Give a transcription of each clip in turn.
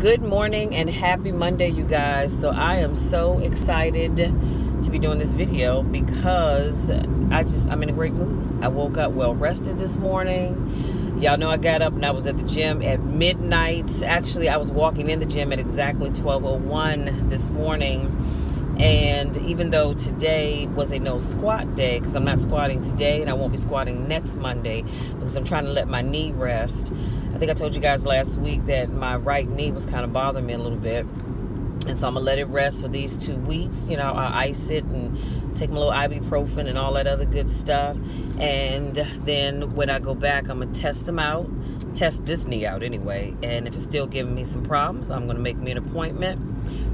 Good morning and happy Monday, you guys. So I am so excited to be doing this video because I'm in a great mood. I woke up well rested this morning. Y'all know I got up and I was at the gym at midnight. Actually, I was walking in the gym at exactly 12:01 this morning. And even though today was a no squat day, because I'm not squatting today and I won't be squatting next Monday because I'm trying to let my knee rest. I think I told you guys last week that my right knee was kind of bothering me a little bit. And so I'm going to let it rest for these 2 weeks. You know, I'll ice it and take my little ibuprofen and all that other good stuff. And then when I go back, I'm going to test them out. Test this knee out anyway. And if it's still giving me some problems, I'm going to make me an appointment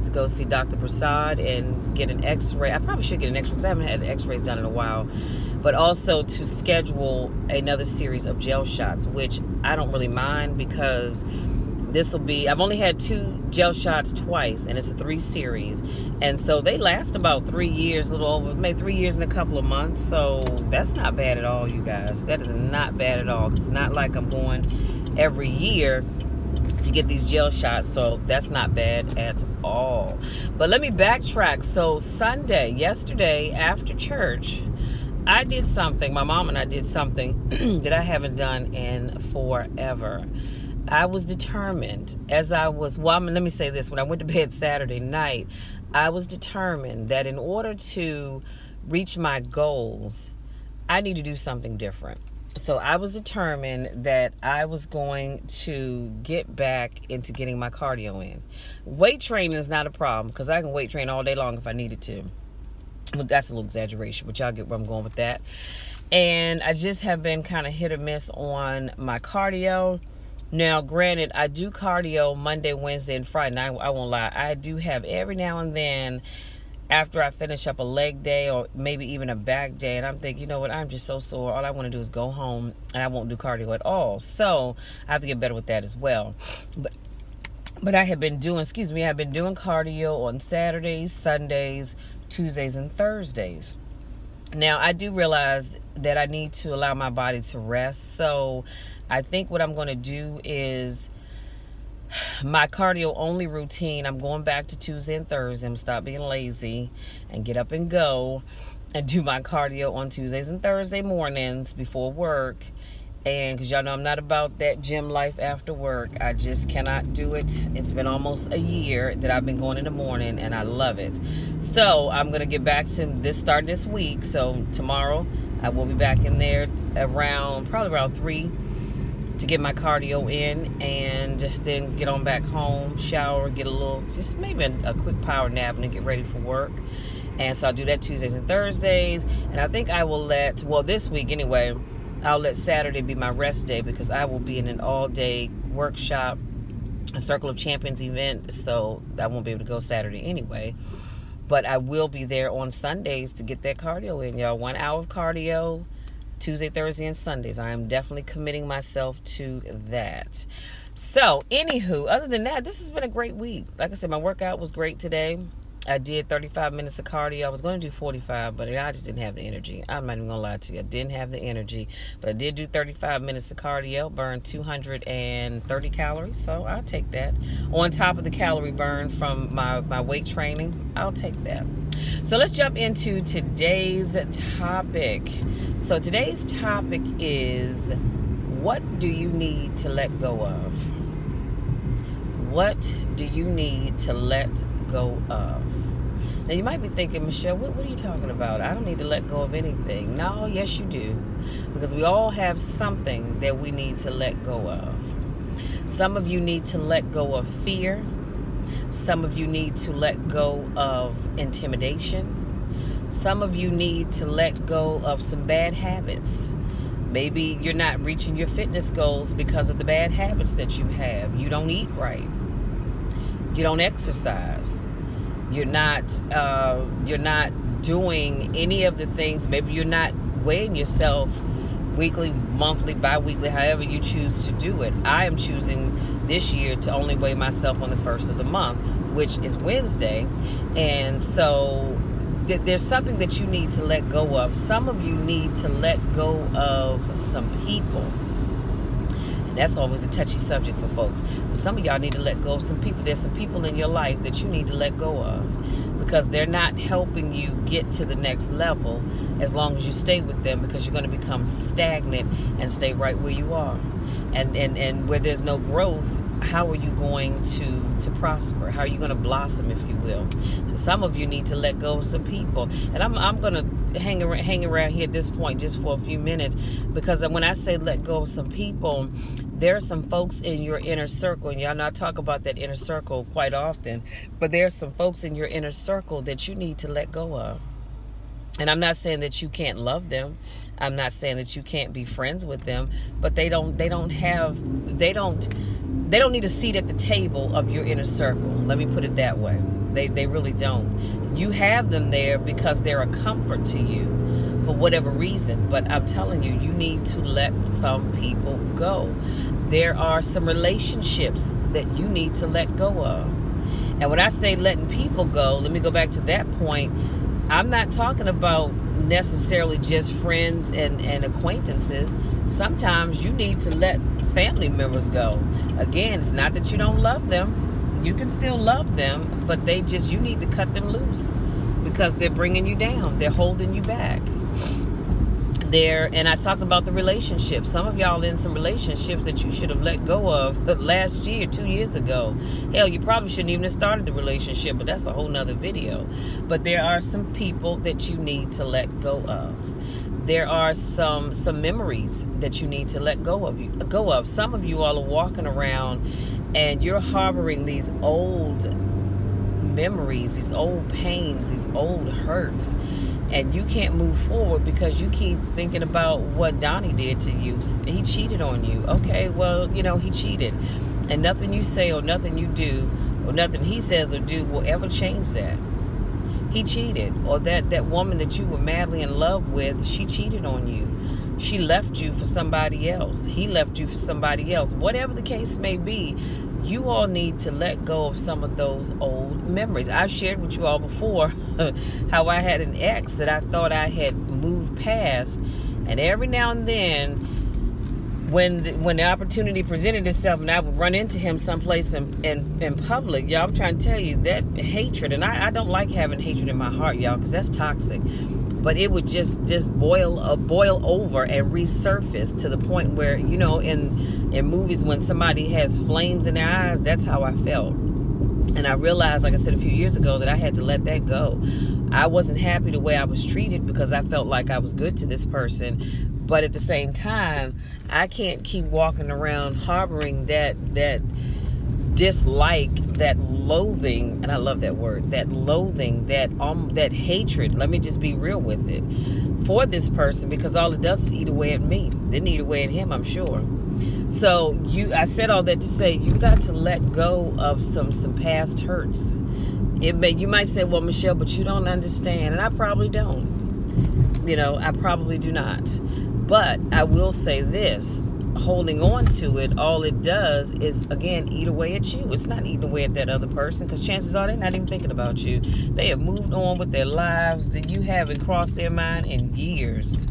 to go see Dr. Prasad and get an x-ray. I probably should get an x-ray because I haven't had x-rays done in a while. But also to schedule another series of gel shots, which I don't really mind because this will be, I've only had 2 gel shots twice, and it's a 3 series. And so they last about 3 years, a little over, maybe 3 years and a couple of months. So that's not bad at all, you guys. That is not bad at all. It's not like I'm going every year to get these gel shots, so that's not bad at all. But let me backtrack. So Sunday, yesterday after church, I did something, my mom and I did something that I haven't done in forever. I was determined let me say this, when I went to bed Saturday night, I was determined that in order to reach my goals, I need to do something different. So I was determined that I was going to get back into getting my cardio in. Weight training is not a problem because I can weight train all day long if I needed to. Well, that's a little exaggeration, but y'all get where I'm going with that. And I just have been kind of hit or miss on my cardio. Now, granted, I do cardio Monday, Wednesday, and Friday. And I won't lie. I do have every now and then after I finish up a leg day or maybe even a back day, and I'm thinking, you know what, I'm just so sore. All I want to do is go home, and I won't do cardio at all. So I have to get better with that as well. But I have been doing, I've been doing cardio on Saturdays, Sundays, Tuesdays, and Thursdays. Now, I do realize that I need to allow my body to rest. So I think what I'm going to do is my cardio only routine, I'm going back to Tuesday and Thursday. I'm going to stop being lazy and get up and go and do my cardio on Tuesdays and Thursday mornings before work. And because y'all know I'm not about that gym life after work. I just cannot do it. It's been almost a year that I've been going in the morning, and I love it. So I'm going to get back to this starting this week. So tomorrow I will be back in there probably around 3 to get my cardio in, and then get on back home, shower, get a little, just maybe a quick power nap, and then get ready for work. And so I'll do that Tuesdays and Thursdays. And I think I will this week anyway, I'll let Saturday be my rest day because I will be in an all-day workshop, a Circle of Champions event, so I won't be able to go Saturday anyway. But I will be there on Sundays to get that cardio in, y'all. 1 hour of cardio, Tuesday, Thursday, and Sundays. I am definitely committing myself to that. So, anywho, other than that, this has been a great week. Like I said, my workout was great today. I did 35 minutes of cardio. I was going to do 45, but I just didn't have the energy. I'm not even going to lie to you. I didn't have the energy. But I did do 35 minutes of cardio, burned 230 calories. So I'll take that. On top of the calorie burn from my weight training, I'll take that. So let's jump into today's topic. So today's topic is, what do you need to let go of? What do you need to let go of? Now you might be thinking, Michelle, what are you talking about? I don't need to let go of anything. No, yes you do. Because we all have something that we need to let go of. Some of you need to let go of fear. Some of you need to let go of intimidation. Some of you need to let go of some bad habits. Maybe you're not reaching your fitness goals because of the bad habits that you have. You don't eat right. You don't exercise. You're not doing any of the things. Maybe you're not weighing yourself weekly, monthly, bi-weekly, however you choose to do it. I am choosing this year to only weigh myself on the first of the month, which is Wednesday. And so there's something that you need to let go of. Some of you need to let go of some people. That's always a touchy subject for folks. But some of y'all need to let go of some people. There's some people in your life that you need to let go of because they're not helping you get to the next level as long as you stay with them, because you're going to become stagnant and stay right where you are. And where there's no growth, how are you going to prosper? How are you going to blossom, if you will? So some of you need to let go of some people. And I'm going to hang around here at this point just for a few minutes, because when I say let go of some people, there are some folks in your inner circle, and y'all know I talk about that inner circle quite often, but there are some folks in your inner circle that you need to let go of. And I'm not saying that you can't love them. I'm not saying that you can't be friends with them, but they don't need a seat at the table of your inner circle. Let me put it that way. They really don't. You have them there because they're a comfort to you for whatever reason. But I'm telling you, you need to let some people go. There are some relationships that you need to let go of. And when I say letting people go, let me go back to that point. I'm not talking about necessarily just friends and acquaintances. Sometimes you need to let family members go. Again, it's not that you don't love them. You can still love them, but you need to cut them loose because they're bringing you down. They're holding you back. And I talked about the relationships. Some of y'all in some relationships that you should have let go of last year, 2 years ago. Hell, you probably shouldn't even have started the relationship, but that's a whole nother video. But there are some people that you need to let go of. There are some memories that you need to let go of. Some of you all are walking around and you're harboring these old memories, these old pains, these old hurts. And you can't move forward because you keep thinking about what Donnie did to you. He cheated on you. Okay, well, he cheated. And nothing you say or nothing you do or nothing he says or do will ever change that. He cheated. Or that woman that you were madly in love with, she cheated on you. She left you for somebody else. He left you for somebody else. Whatever the case may be, you all need to let go of some of those old memories. I've shared with you all before how I had an ex that I thought I had moved past. And every now and then, when the opportunity presented itself and I would run into him someplace in public, y'all, I'm trying to tell you, that hatred, and I don't like having hatred in my heart, y'all, because that's toxic. But it would just boil over and resurface to the point where, in movies when somebody has flames in their eyes, that's how I felt. And I realized, like I said a few years ago, that I had to let that go. I wasn't happy the way I was treated because I felt like I was good to this person. But at the same time, I can't keep walking around harboring that dislike, that loathing, and I love that word, that loathing, that hatred, let me just be real with it, for this person, because all it does is eat away at me. Didn't eat away at him, I'm sure. So I said all that to say, you got to let go of some past hurts. You might say, well, Michelle, but you don't understand, and I probably don't. I probably do not. But I will say this, holding on to it, all it does is, again, eat away at you. It's not eating away at that other person, because chances are they're not even thinking about you. They have moved on with their lives that you haven't crossed their mind in years.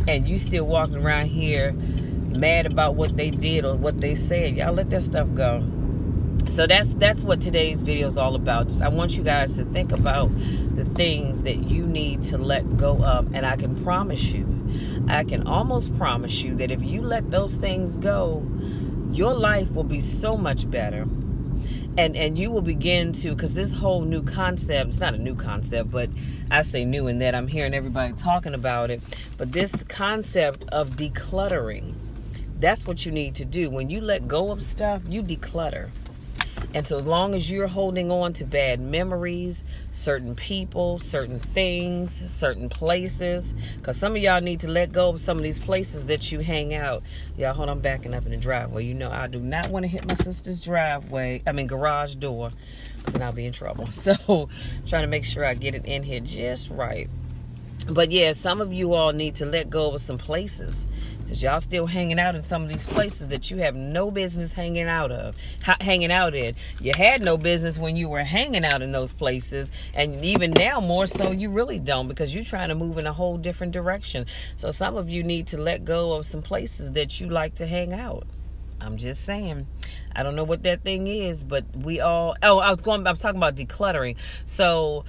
And you still walking around here mad about what they did or what they said. Y'all let that stuff go. So that's what today's video is all about. I want you guys to think about the things that you need to let go of. And I can almost promise you that if you let those things go, your life will be so much better. And you will begin to, because this whole new concept, it's not a new concept, but I say new in that I'm hearing everybody talking about it. But this concept of decluttering, that's what you need to do. When you let go of stuff, you declutter. And so as long as you're holding on to bad memories, certain people, certain things, certain places, because some of y'all need to let go of some of these places that you hang out. Y'all, hold on, I'm backing up in the driveway. I do not want to hit my sister's garage door, because then I'll be in trouble. So trying to make sure I get it in here just right. But yeah, some of you all need to let go of some places, because y'all still hanging out in some of these places that you have no business hanging out in. You had no business when you were hanging out in those places, and even now more so you really don't, because you're trying to move in a whole different direction. So some of you need to let go of some places that you like to hang out. I'm just saying. I don't know what that thing is, but we all... Oh, I'm talking about decluttering. So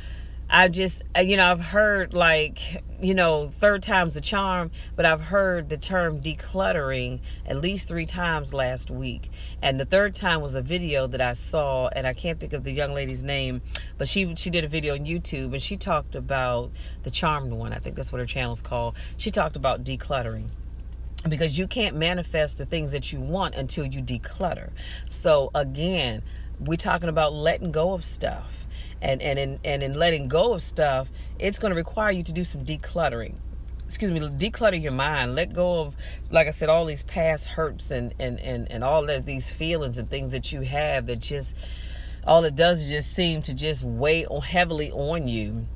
I've heard, like, third time's a charm, but I've heard the term decluttering at least 3 times last week. And the third time was a video that I saw, and I can't think of the young lady's name, but she did a video on YouTube, and she talked about the Charmed One. I think that's what her channel's called. She talked about decluttering. Because you can't manifest the things that you want until you declutter. So again, we're talking about letting go of stuff. And in letting go of stuff, it's going to require you to do some decluttering. Declutter your mind. Let go of, like I said, all these past hurts and all of these feelings and things that you have that just, all it does is just seem to just weigh heavily on you.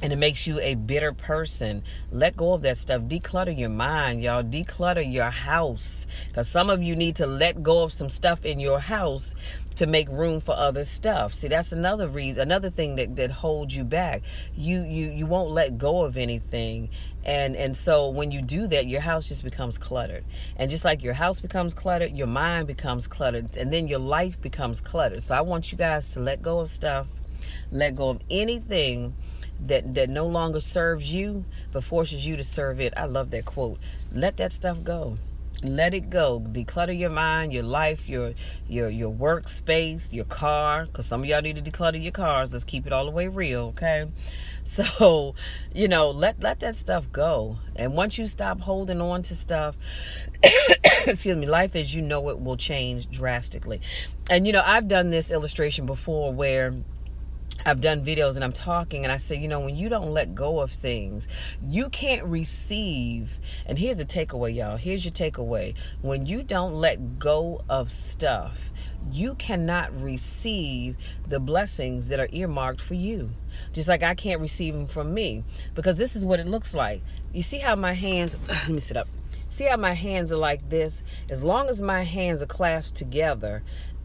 And it makes you a bitter person. Let go of that stuff. Declutter your mind, y'all. Declutter your house. Because some of you need to let go of some stuff in your house to make room for other stuff. See, that's another reason, another thing that holds you back. You won't let go of anything. And so when you do that, your house just becomes cluttered. And just like your house becomes cluttered, your mind becomes cluttered. And then your life becomes cluttered. So I want you guys to let go of stuff. Let go of anything that no longer serves you but forces you to serve it. I love that quote. Let that stuff go. Let it go. Declutter your mind, your life, your workspace, your car, because some of y'all need to declutter your cars. Let's keep it all the way real, okay? So, let that stuff go. And once you stop holding on to stuff, excuse me, life as you know it will change drastically. And I've done this illustration before where I've done videos and I'm talking and I say, when you don't let go of things, you can't receive. And here's the takeaway, y'all. Here's your takeaway. When you don't let go of stuff, you cannot receive the blessings that are earmarked for you. Just like I can't receive them from me. Because this is what it looks like. You see how my hands, let me sit up. See how my hands are like this? As long as my hands are clasped together,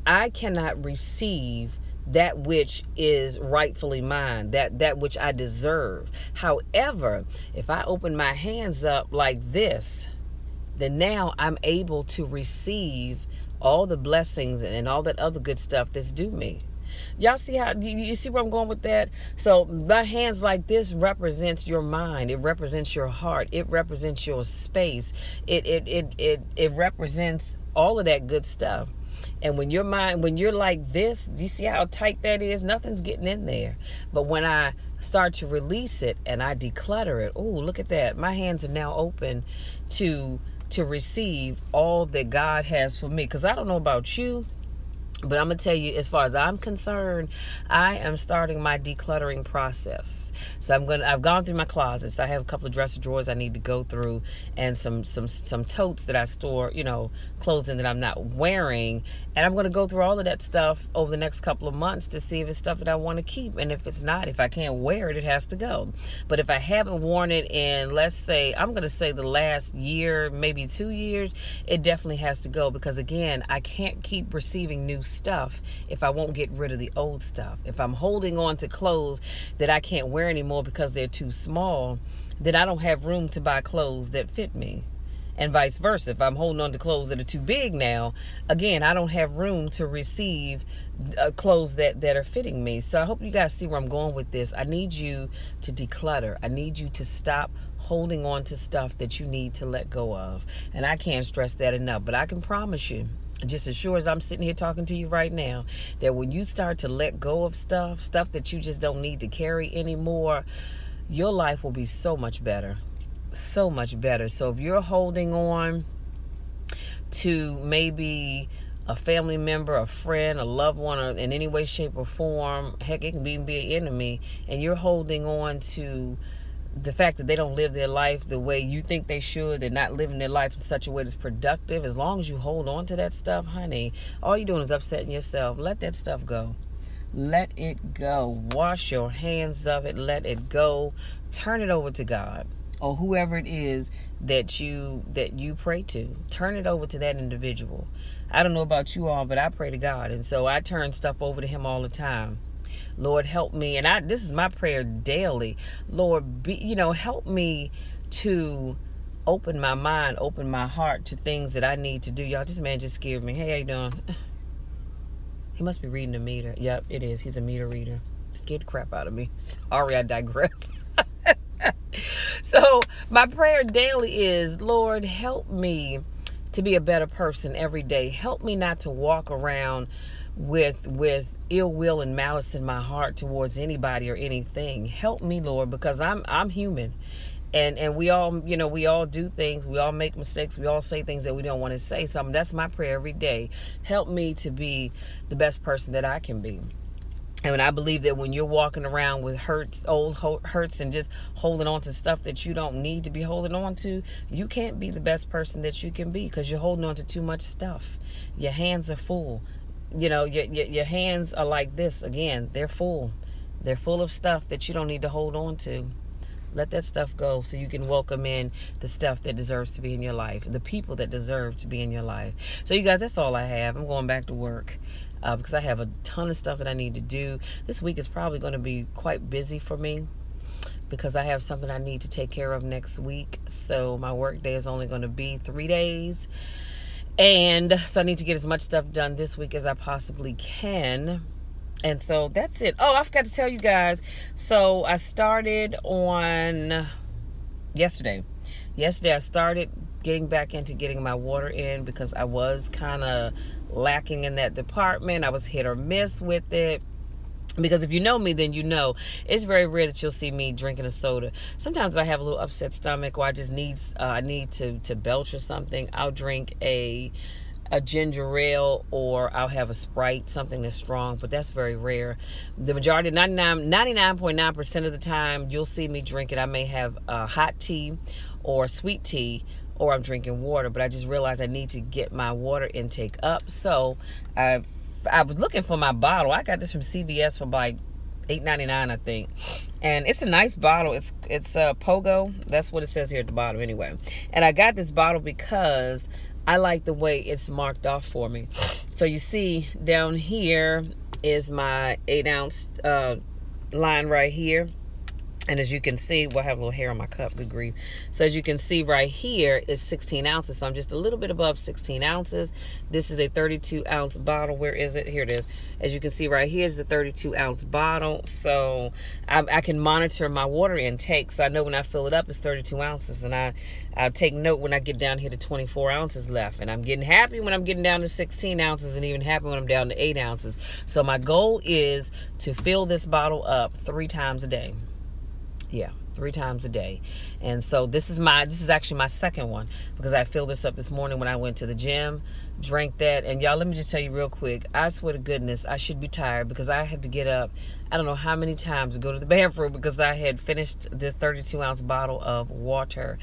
I cannot receive that which is rightfully mine, that which I deserve. However, if I open my hands up like this, then now I'm able to receive all the blessings and all that other good stuff that's due me. Y'all see how, you see where I'm going with that? So my hands like this represents your mind. It represents your heart. It represents your space. It represents all of that good stuff. And when you're like this, do you see how tight that is? Nothing's getting in there. But when I start to release it and I declutter it, oh, look at that. My hands are now open to receive all that God has for me. Because I don't know about you, but I'm going to tell you, as far as I'm concerned, I am starting my decluttering process. So I've gone through my closets. I have a couple of dresser drawers I need to go through and some totes that I store, clothes in that I'm not wearing. And I'm going to go through all of that stuff over the next couple of months to see if it's stuff that I want to keep. And if it's not, if I can't wear it, it has to go. But if I haven't worn it in, let's say, I'm going to say the last year, maybe 2 years, it definitely has to go. Because again, I can't keep receiving new stuff if I won't get rid of the old stuff. If I'm holding on to clothes that I can't wear anymore because they're too small, then I don't have room to buy clothes that fit me. And vice versa. If I'm holding on to clothes that are too big now, again, I don't have room to receive clothes that are fitting me. So I hope you guys see where I'm going with this. I need you to declutter. I need you to stop holding on to stuff that you need to let go of. And I can't stress that enough. But I can promise you, just as sure as I'm sitting here talking to you right now, that when you start to let go of stuff that you just don't need to carry anymore, your life will be so much better. So much better. So if you're holding on to maybe a family member, a friend, a loved one, or in any way, shape, or form, heck, it can even be an enemy, and you're holding on to the fact that they don't live their life the way you think they should, they're not living their life in such a way that's productive, as long as you hold on to that stuff, honey, all you're doing is upsetting yourself. Let that stuff go. Let it go. Wash your hands of it. Let it go. Turn it over to God, or whoever it is that you pray to. Turn it over to that individual. I don't know about you all, but I pray to God, and so I turn stuff over to Him all the time. Lord, help me, and this is my prayer daily. Lord, help me to open my mind, open my heart to things that I need to do. Y'all, this man just scared me. Hey, how you doing? He must be reading the meter. Yep, it is. He's a meter reader. Scared the crap out of me. Sorry, I digress. So my prayer daily is, Lord, help me to be a better person every day. Help me not to walk around with ill will and malice in my heart towards anybody or anything. Help me, Lord, because I'm human. And we all, we all do things. We all make mistakes. We all say things that we don't want to say. So that's my prayer every day. Help me to be the best person that I can be. And I believe that when you're walking around with old hurts, and just holding on to stuff that you don't need to be holding on to, you can't be the best person that you can be, because you're holding on to too much stuff. Your hands are full. Your hands are like this. Again, they're full. They're full of stuff that you don't need to hold on to. Let that stuff go so you can welcome in the stuff that deserves to be in your life, the people that deserve to be in your life. So you guys, that's all I have. I'm going back to work because I have a ton of stuff that I need to do. This week is probably going to be quite busy for me because I have something I need to take care of next week. So my work day is only going to be 3 days. And so I need to get as much stuff done this week as I possibly can. And so that's it. Oh, I forgot to tell you guys. So I started on yesterday. Yesterday I started getting back into getting my water in because I was kind of lacking in that department. I was hit or miss with it. Because if you know me, then you know it's very rare that you'll see me drinking a soda. Sometimes if I have a little upset stomach or I just need to belch or something, I'll drink a ginger ale, or I'll have a Sprite, something that's strong, but that's very rare. The majority, 99.9% of the time, you'll see me drink it. I may have hot tea or sweet tea, or I'm drinking water, but I just realized I need to get my water intake up. So I was looking for my bottle. I got this from CVS for like $8.99, I think. And it's a nice bottle. It's Pogo. That's what it says here at the bottom anyway. And I got this bottle because I like the way it's marked off for me. So you see down here is my 8-ounce line right here. And as you can see, well, I have a little hair on my cup, good grief. So as you can see right here is 16 ounces. So I'm just a little bit above 16 ounces. This is a 32-ounce bottle. Where is it? Here it is. As you can see right here is the 32-ounce bottle. So I can monitor my water intake. So I know when I fill it up, it's 32 ounces. And I take note when I get down here to 24 ounces left. And I'm getting happy when I'm getting down to 16 ounces and even happy when I'm down to 8 ounces. So my goal is to fill this bottle up 3 times a day. Yeah, 3 times a day. And so this is actually my second one, because I filled this up this morning when I went to the gym, drank that. And y'all, let me just tell you real quick, I swear to goodness, I should be tired because I had to get up I don't know how many times to go to the bathroom because I had finished this 32-ounce bottle of water.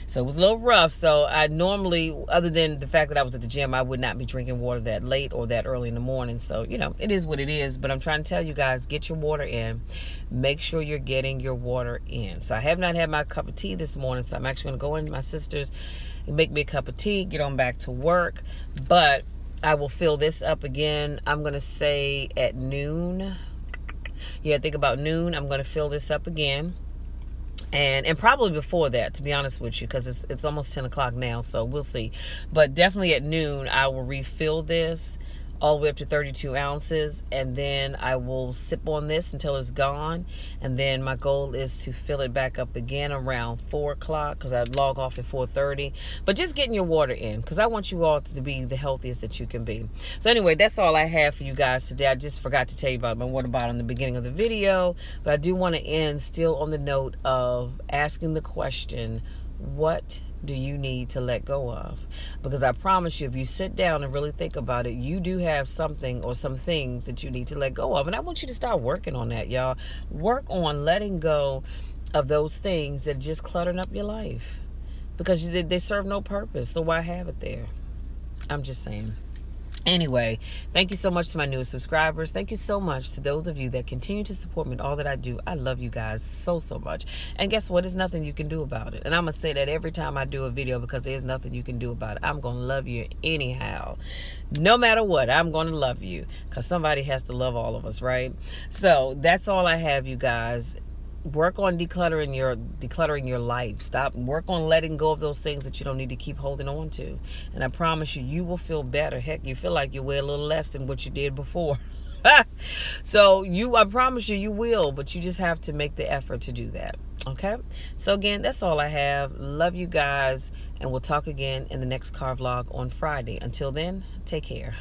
So it was a little rough. So I normally, other than the fact that I was at the gym, I would not be drinking water that late or that early in the morning. So, you know, it is what it is. But I'm trying to tell you guys, get your water in. Make sure you're getting your water in. So I have not had my cup of tea this morning. So I'm actually going to go into my sister's and make me a cup of tea, get on back to work. But I will fill this up again, I'm going to say at noon. Yeah, think about noon. I'm going to fill this up again. And probably before that, to be honest with you, because it's almost 10 o'clock now, so we'll see. But definitely at noon, I will refill this all the way up to 32 ounces, and then I will sip on this until it's gone. And then my goal is to fill it back up again around 4 o'clock, because I log off at 4:30. But just getting your water in, because I want you all to be the healthiest that you can be. So anyway, that's all I have for you guys today. I just forgot to tell you about my water bottle in the beginning of the video, but I do want to end still on the note of asking the question, what do you need to let go of? Because I promise you, if you sit down and really think about it, you do have something or some things that you need to let go of. And I want you to start working on that, y'all. Work on letting go of those things that just cluttering up your life, because they serve no purpose. So why have it there? I'm just saying. Anyway, thank you so much to my newest subscribers. Thank you so much to those of you that continue to support me in all that I do. I love you guys so, so much. And guess what? There's nothing you can do about it. And I'm going to say that every time I do a video, because there's nothing you can do about it. I'm going to love you anyhow. No matter what, I'm going to love you, because somebody has to love all of us, right? So that's all I have, you guys. work on decluttering your life. Work on letting go of those things that you don't need to keep holding on to. And I promise you, you will feel better. Heck, you feel like you weigh a little less than what you did before. So I promise you will, but you just have to make the effort to do that. Okay? So again, that's all I have. Love you guys, and we'll talk again in the next car vlog on Friday. Until then, take care.